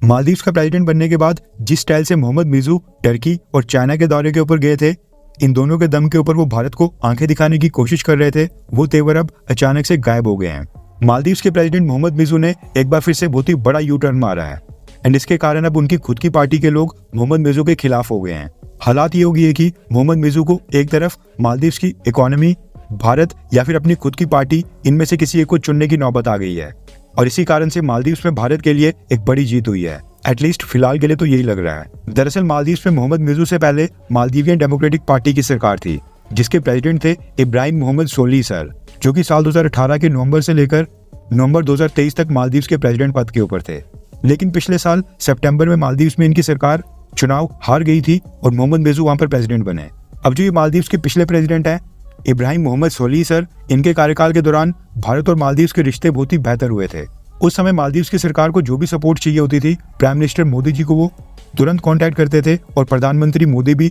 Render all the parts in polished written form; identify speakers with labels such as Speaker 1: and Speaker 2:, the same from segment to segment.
Speaker 1: मालदीव्स का प्रेसिडेंट बनने के बाद जिस स्टाइल से मोहम्मद मिज़ू टर्की और चाइना के दौरे के ऊपर गए थे, इन दोनों के दम के ऊपर वो भारत को आंखें दिखाने की कोशिश कर रहे थे, वो तेवर अब अचानक से गायब हो गए हैं। मालदीव्स के प्रेसिडेंट मोहम्मद मिज़ू ने एक बार फिर से बहुत ही बड़ा यू टर्न मारा है एंड इसके कारण अब उनकी खुद की पार्टी के लोग मोहम्मद मिज़ू के खिलाफ हो गए हैं। हालात ये हो गई है कि मोहम्मद मिज़ू को एक तरफ मालदीव्स की इकोनॉमी, भारत या फिर अपनी खुद की पार्टी, इनमें से किसी एक को चुनने की नौबत आ गई है और इसी कारण से मालदीव्स में भारत के लिए एक बड़ी जीत हुई है। एटलीस्ट फिलहाल के लिए तो यही लग रहा है। दरअसल मालदीव्स में मोहम्मद मिज़ू से पहले मालदीवियन डेमोक्रेटिक पार्टी की सरकार थी, जिसके प्रेसिडेंट थे इब्राहिम मोहम्मद सोली सर, जो कि साल 2018 के नवंबर से लेकर नवंबर 2023 तक मालदीव्स के प्रेसिडेंट पद के ऊपर थे। लेकिन पिछले साल सितंबर में मालदीव्स में इनकी सरकार चुनाव हार गई थी और मोहम्मद मिज़ू वहां पर प्रेसिडेंट बने। अब जो ये मालदीव्स के पिछले प्रेसिडेंट हैं इब्राहिम मोहम्मद सोली सर, इनके कार्यकाल के दौरान भारत और मालदीव्स के रिश्ते बहुत ही बेहतर हुए थे। उस समय मालदीव्स की सरकार को जो भी सपोर्ट चाहिए होती थी, प्राइम मिनिस्टर मोदी जी को वो तुरंत कांटेक्ट करते थे और प्रधानमंत्री मोदी भी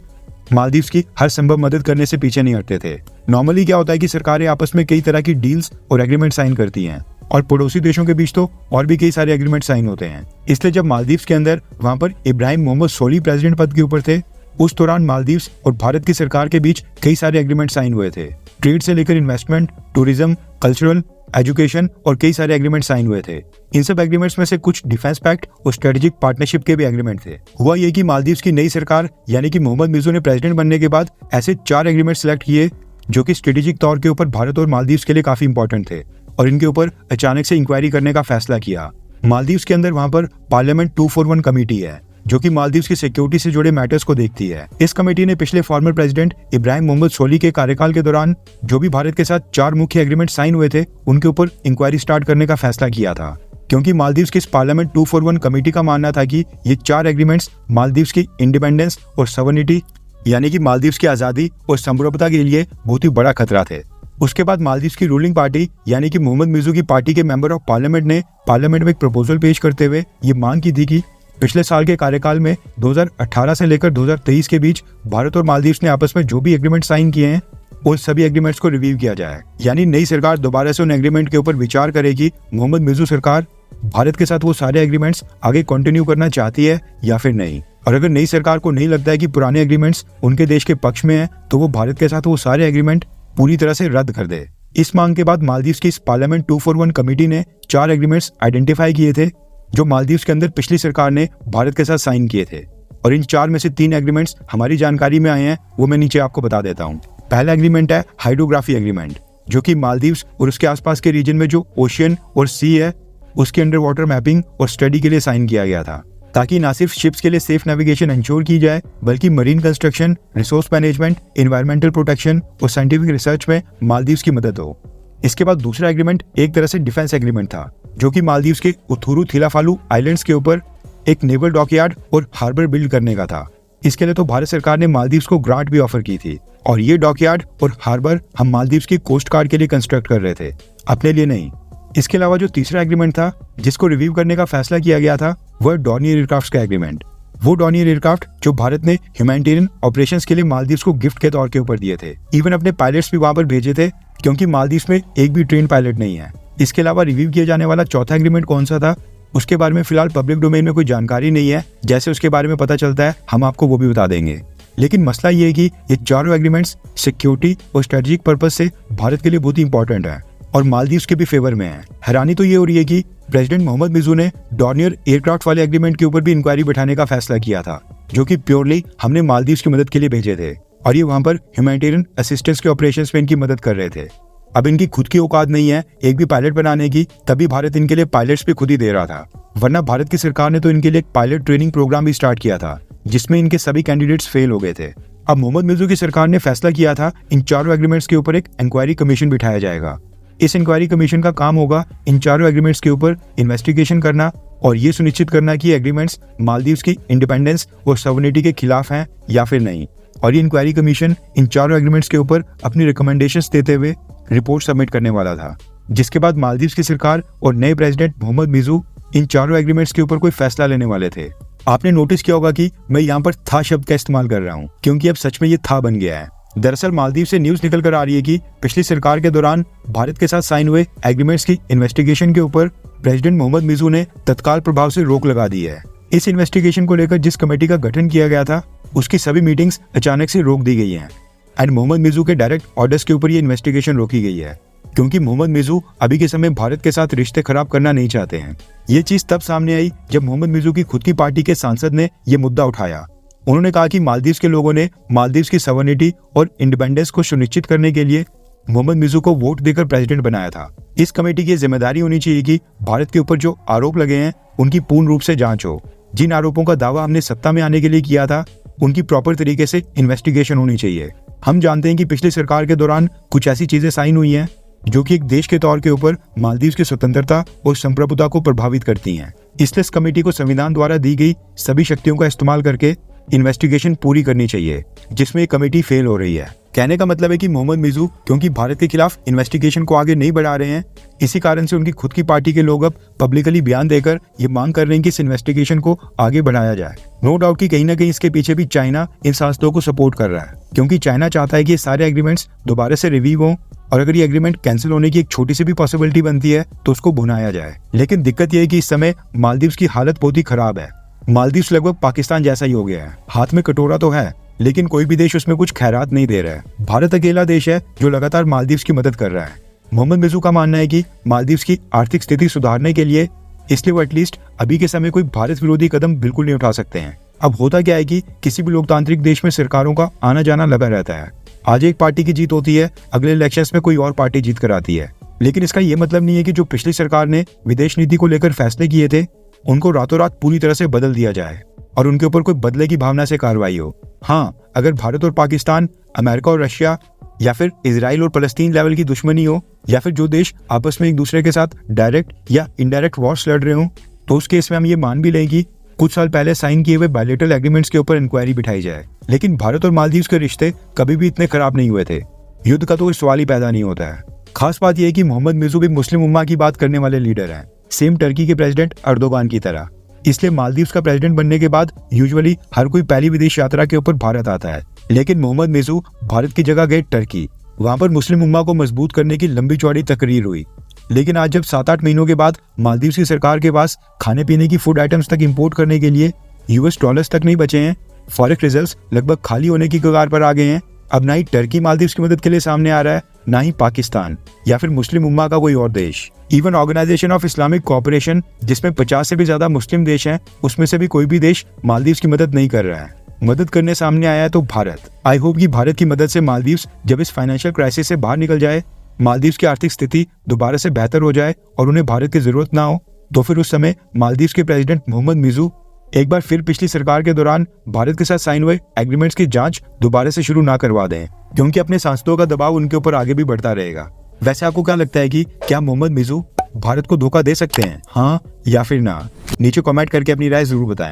Speaker 1: मालदीव्स की हर संभव मदद करने से पीछे नहीं हटते थे। नॉर्मली क्या होता है कि सरकारें आपस में कई तरह की डील्स और एग्रीमेंट साइन करती हैं और पड़ोसी देशों के बीच तो और भी कई सारे एग्रीमेंट साइन होते हैं। इसलिए जब मालदीव्स के अंदर वहां पर इब्राहिम मोहम्मद सोली प्रेसिडेंट पद के ऊपर थे, उस दौरान मालदीव्स और भारत की सरकार के बीच कई सारे एग्रीमेंट साइन हुए थे। ट्रेड से लेकर इन्वेस्टमेंट, टूरिज्म, कल्चरल, एजुकेशन और कई सारे एग्रीमेंट साइन हुए थे। इन सब एग्रीमेंट्स में से कुछ डिफेंस पैक्ट और स्ट्रेटेजिक पार्टनरशिप के भी एग्रीमेंट थे। हुआ ये कि मालदीव्स की नई सरकार यानी कि मोहम्मद मिज़ू ने प्रेसिडेंट बनने के बाद ऐसे 4 एग्रीमेंट सिलेक्ट किए जो कि स्ट्रेटेजिक तौर के ऊपर भारत और मालदीव्स के लिए काफी इंपॉर्टेंट थे और इनके ऊपर अचानक से इंक्वायरी करने का फैसला किया। मालदीव्स के अंदर वहां पर पार्लियामेंट 241 कमेटी है जो कि मालदीव्स की सिक्योरिटी से जुड़े मैटर्स को देखती है। इस कमेटी ने पिछले फॉर्मर प्रेसिडेंट इब्राहिम मोहम्मद सोली के कार्यकाल के दौरान जो भी भारत के साथ 4 मुख्य एग्रीमेंट साइन हुए थे, उनके ऊपर इंक्वायरी स्टार्ट करने का फैसला किया था, क्योंकि मालदीव्स की इस पार्लियामेंट 241 कमेटी का मानना था कि ये 4 एग्रीमेंट्स मालदीव्स की इंडिपेंडेंस और सवर्निटी यानी कि मालदीव्स की आजादी और संप्रभुता के लिए बहुत ही बड़ा खतरा थे। उसके बाद मालदीव्स की रूलिंग पार्टी यानी कि मोहम्मद मिज़ू की पार्टी के मेंबर ऑफ पार्लियामेंट ने पार्लियामेंट में एक प्रपोजल पेश करते हुए ये मांग की थी कि पिछले साल के कार्यकाल में 2018 से लेकर 2023 के बीच भारत और मालदीव्स ने आपस में जो भी एग्रीमेंट साइन किए हैं, उन सभी एग्रीमेंट्स को रिव्यू किया जाए। यानी नई सरकार दोबारा से उन एग्रीमेंट के ऊपर विचार करेगी मोहम्मद मिज़ू सरकार भारत के साथ वो सारे एग्रीमेंट्स आगे कंटिन्यू करना चाहती है या फिर नहीं। और अगर नई सरकार को नहीं लगता है कि पुराने एग्रीमेंट्स उनके देश के पक्ष में है, तो वो भारत के साथ वो सारे एग्रीमेंट पूरी तरह से रद्द कर दे। इस मांग के बाद मालदीव्स की इस पार्लियामेंट 241 कमेटी ने 4 एग्रीमेंट्स आइडेंटिफाई किए थे जो मालदीव्स के अंदर पिछली सरकार ने भारत के साथ साइन किए थे और इन 4 में से 3 एग्रीमेंट्स हमारी जानकारी में आए हैं, वो मैं नीचे आपको बता देता हूँ। पहला एग्रीमेंट है हाइड्रोग्राफी एग्रीमेंट, जो कि मालदीव्स और उसके आसपास के रीजन में जो ओशियन और सी है उसके अंडर वाटर मैपिंग और स्टडी के लिए साइन किया गया था, ताकि न सिर्फ शिप्स के लिए सेफ नेविगेशन इंश्योर की जाए बल्कि marine construction, resource management, environmental protection और साइंटिफिक रिसर्च में मालदीव्स की मदद हो। इसके बाद दूसरा एग्रीमेंट एक तरह से डिफेंस एग्रीमेंट था, जो कि मालदीव्स के उथुरु थिलाफालू आइलैंड्स के ऊपर एक नेवल डॉकयार्ड और हार्बर बिल्ड करने का था। इसके लिए तो भारत सरकार ने मालदीव्स को ग्रांट भी ऑफर की थी और ये डॉकयार्ड और हार्बर हम मालदीव्स की कोस्ट गार्ड के लिए कंस्ट्रक्ट कर रहे थे, अपने लिए नहीं। इसके अलावा जो तीसरा एग्रीमेंट था जिसको रिव्यू करने का फैसला किया गया था, वह डॉर्नियर एयरक्राफ्ट का एग्रीमेंट। वो डॉर्नियर एयरक्राफ्ट जो भारत ने ह्यूमैनिटेरियन ऑपरेशंस के लिए मालदीव्स को गिफ्ट के तौर के ऊपर दिए थे। इवन अपने पायलट्स भी वहां पर भेजे थे, क्योंकि मालदीव्स में एक भी ट्रेन पायलट नहीं है। इसके अलावा रिव्यू किया जाने वाला चौथा एग्रीमेंट कौन सा था, उसके बारे में फिलहाल पब्लिक डोमेन में कोई जानकारी नहीं है। जैसे उसके बारे में पता चलता है हम आपको वो भी बता देंगे। लेकिन मसला ये है कि ये चारों एग्रीमेंट्स सिक्योरिटी और स्ट्रेटेजिक पर्पज से भारत के लिए बहुत ही इंपॉर्टेंट है और मालदीव्स के भी फेवर में है। हैरानी तो ये हो रही है कि प्रेसिडेंट मोहम्मद मिज़ू ने डॉर्नियर एयरक्राफ्ट वाले एग्रीमेंट के ऊपर भी इंक्वायरी बैठाने का फैसला किया था, जो कि प्योरली हमने मालदीव्स की मदद के लिए भेजे थे और ये वहां पर ह्यूमैनिटेरियन असिस्टेंस के ऑपरेशंस में इनकी मदद कर रहे थे। अब इनकी खुद की औकात नहीं है एक भी पायलट बनाने की, तभी भारत इनके लिए पायलट्स भी खुद ही दे रहा था। वरना भारत की सरकार ने तो इनके लिए एक पायलट ट्रेनिंग प्रोग्राम भी स्टार्ट किया था, जिसमें इनके सभी कैंडिडेट्स फेल हो गए थे। अब मोहम्मद मिज़ू की सरकार ने फैसला किया था इन चारों एग्रीमेंट्स के ऊपर एक इंक्वायरी कमीशन बिठाया जाएगा। इस इंक्वायरी कमीशन का काम होगा इन चारों एग्रीमेंट्स के ऊपर इन्वेस्टिगेशन करना और ये सुनिश्चित करना कि एग्रीमेंट्स मालदीव्स की इंडिपेंडेंस और सवर्निटी के खिलाफ हैं या फिर नहीं। और ये इंक्वायरी कमीशन इन चारों एग्रीमेंट्स के ऊपर अपनी रिकमेंडेशंस देते हुए रिपोर्ट सबमिट करने वाला था, जिसके बाद मालदीव्स की सरकार और नए प्रेसिडेंट मोहम्मद मिज़ू इन चारों एग्रीमेंट्स के ऊपर कोई फैसला लेने वाले थे। आपने नोटिस किया होगा कि मैं यहाँ पर था शब्द का इस्तेमाल कर रहा हूँ, क्योंकि अब सच में ये था बन गया है। दरअसल मालदीव से न्यूज निकल कर आ रही है कि पिछली सरकार के दौरान भारत के साथ साइन हुए एग्रीमेंट्स की इन्वेस्टिगेशन के ऊपर प्रेसिडेंट मोहम्मद मिज़ू ने तत्काल प्रभाव से रोक लगा दी है। इस इन्वेस्टिगेशन को लेकर जिस कमेटी का गठन किया गया था उसकी सभी मीटिंग्स अचानक से रोक दी गई हैं एंड मोहम्मद मिर्जू के डायरेक्ट ऑर्डर्स के ऊपर ये इन्वेस्टिगेशन रोकी गई है क्योंकि मोहम्मद मिर्जू अभी के समय भारत के साथ रिश्ते खराब करना नहीं चाहते हैं। ये चीज तब सामने आई जब मोहम्मद मिर्जू की खुद की पार्टी के सांसद ने ये मुद्दा उठाया। उन्होंने कहा कि मालदीव के लोगों ने मालदीव की सवर्निटी और इंडिपेंडेंस को सुनिश्चित करने के लिए मोहम्मद मिर्जू को वोट देकर प्रेसिडेंट बनाया था। इस कमेटी की जिम्मेदारी होनी चाहिए कि भारत के ऊपर जो आरोप लगे हैं उनकी पूर्ण रूप से जांच हो। जिन आरोपों का दावा हमने सत्ता में आने के लिए किया था उनकी प्रॉपर तरीके से इन्वेस्टिगेशन होनी चाहिए। हम जानते हैं कि पिछली सरकार के दौरान कुछ ऐसी चीजें साइन हुई हैं जो कि एक देश के तौर के ऊपर मालदीव की स्वतंत्रता और संप्रभुता को प्रभावित करती हैं। इसलिए इस कमेटी को संविधान द्वारा दी गई सभी शक्तियों का इस्तेमाल करके इन्वेस्टिगेशन पूरी करनी चाहिए, जिसमें ये कमेटी फेल हो रही है। कहने का मतलब है कि मोहम्मद मिर्जू क्योंकि भारत के खिलाफ इन्वेस्टिगेशन को आगे नहीं बढ़ा रहे हैं, इसी कारण से उनकी खुद की पार्टी के लोग अब पब्लिकली बयान देकर ये मांग कर रहे हैं कि इस इन्वेस्टिगेशन को आगे बढ़ाया जाए। नो डाउट कि कहीं ना कहीं इसके पीछे भी चाइना इन सांसदों को सपोर्ट कर रहा है, क्योंकि चाइना चाहता है कि ये सारे एग्रीमेंट्स दोबारा से रिव्यू हों और अगर ये एग्रीमेंट कैंसिल होने की एक छोटी सी भी पॉसिबिलिटी बनती है तो उसको भुनाया जाए। लेकिन दिक्कत यह है कि इस समय मालदीव की हालत बहुत ही खराब है। मालदीव लगभग पाकिस्तान जैसा ही हो गया है। हाथ में कटोरा तो है लेकिन कोई भी देश उसमें कुछ खैरात नहीं दे रहा है। भारत अकेला देश है जो लगातार मालदीव की मदद कर रहा है। मोहम्मद मिर्जू का मानना है कि मालदीव की आर्थिक स्थिति सुधारने के लिए इसलिए वो एटलीस्ट अभी के समय कोई भारत विरोधी कदम बिल्कुल नहीं उठा सकते हैं। अब होता क्या है कि किसी भी लोकतांत्रिक देश में सरकारों का आना जाना लगा रहता है। आज एक पार्टी की जीत होती है, अगले इलेक्शंस में कोई और पार्टी जीत कर आती है। लेकिन इसका ये मतलब नहीं है कि जो पिछली सरकार ने विदेश नीति को लेकर फैसले किए थे उनको रातों रात पूरी तरह से बदल दिया जाए और उनके ऊपर कोई बदले की भावना से कार्रवाई हो। हाँ, अगर भारत और पाकिस्तान, अमेरिका और रशिया या फिर इजराइल और फलस्तीन लेवल की दुश्मनी हो या फिर जो देश आपस में एक दूसरे के साथ डायरेक्ट या इनडायरेक्ट वॉर्स लड़ रहे हो तो उस केस में हम ये मान भी लें कि कुछ साल पहले साइन किए हुए बायलैटरल एग्रीमेंट्स के ऊपर इंक्वायरी बिठाई जाए। लेकिन भारत और मालदीव के रिश्ते कभी भी इतने खराब नहीं हुए थे। युद्ध का तो कोई सवाल ही पैदा नहीं होता है। खास बात यह है कि मोहम्मद मिर्जू भी मुस्लिम उम्मा की बात करने वाले लीडर हैं, सेम टर्की के प्रेसिडेंट अर्दोगान की तरह। इसलिए मालदीव का प्रेसिडेंट बनने के बाद यूजुअली हर कोई पहली विदेश यात्रा के ऊपर भारत आता है। लेकिन मोहम्मद मिर्जू भारत की जगह गए टर्की। वहां पर मुस्लिम उम्मा को मजबूत करने की लंबी चौड़ी तकरीर हुई। लेकिन आज जब 7-8 महीनों के बाद मालदीव की सरकार के पास खाने पीने की फूड आइटम्स तक इंपोर्ट करने के लिए US डॉलर्स तक नहीं बचे हैं, फॉरेक्स रिजर्व्स लगभग खाली होने की कगार पर आ गए हैं। अब ना ही टर्की मालदीव की मदद के लिए सामने आ रहा है, ना ही पाकिस्तान या फिर मुस्लिम उम्मा का कोई और देश। Even Organisation of Islamic Cooperation, जिसमें 50 से भी ज्यादा मुस्लिम देश हैं, उसमें से भी कोई भी देश मालदीव की मदद नहीं कर रहा है। मदद करने सामने आया है तो भारत। आई होप कि भारत की मदद से मालदीव जब इस फाइनेंशियल क्राइसिस से बाहर निकल जाए, मालदीव की आर्थिक स्थिति दोबारा से बेहतर हो जाए और उन्हें भारत की जरूरत ना हो, तो फिर उस समय मालदीव के प्रेसिडेंट मोहम्मद मिर्जू एक बार फिर पिछली सरकार के दौरान भारत के साथ साइन हुए एग्रीमेंट्स की जांच दोबारा से शुरू ना करवा दें, क्योंकि अपने सांसदों का दबाव उनके ऊपर आगे भी बढ़ता रहेगा। वैसे आपको क्या लगता है कि क्या मोहम्मद मिर्जू भारत को धोखा दे सकते हैं, हाँ या फिर ना? नीचे कमेंट करके अपनी राय जरूर बताएं।